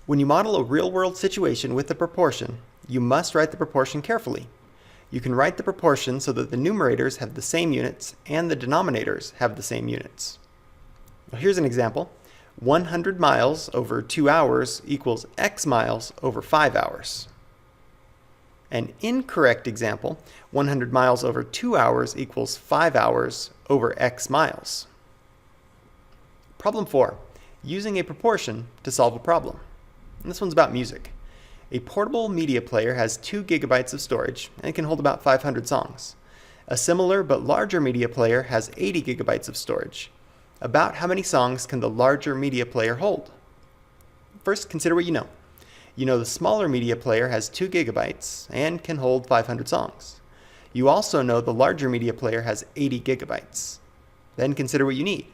When you model a real-world situation with a proportion, you must write the proportion carefully. You can write the proportion so that the numerators have the same units and the denominators have the same units. Well, here's an example. 100 miles over 2 hours equals x miles over 5 hours. An incorrect example, 100 miles over 2 hours equals 5 hours over x miles. Problem 4. Using a proportion to solve a problem. And this one's about music. A portable media player has 2 gigabytes of storage and can hold about 500 songs. A similar but larger media player has 80 gigabytes of storage. About how many songs can the larger media player hold? First, consider what you know. You know the smaller media player has 2 gigabytes and can hold 500 songs. You also know the larger media player has 80 gigabytes. Then consider what you need.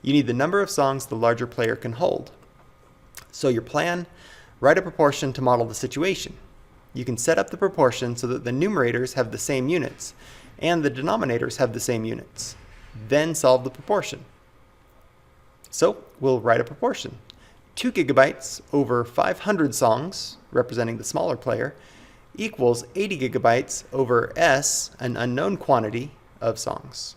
You need the number of songs the larger player can hold. So your plan, write a proportion to model the situation. You can set up the proportion so that the numerators have the same units and the denominators have the same units. Then solve the proportion. So we'll write a proportion. 2 gigabytes over 500 songs, representing the smaller player, equals 80 gigabytes over S, an unknown quantity of songs.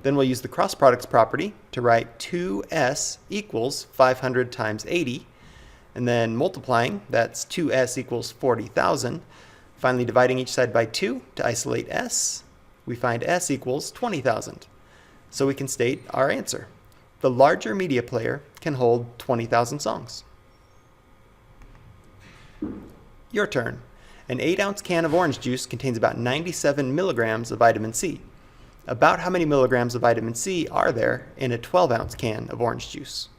Then we'll use the cross products property to write 2S equals 500 times 80, and then multiplying, that's 2S equals 40,000. Finally dividing each side by 2 to isolate S, we find S equals 20,000. So we can state our answer. The larger media player can hold 20,000 songs. Your turn. An 8-ounce can of orange juice contains about 97 milligrams of vitamin C. About how many milligrams of vitamin C are there in a 12-ounce can of orange juice?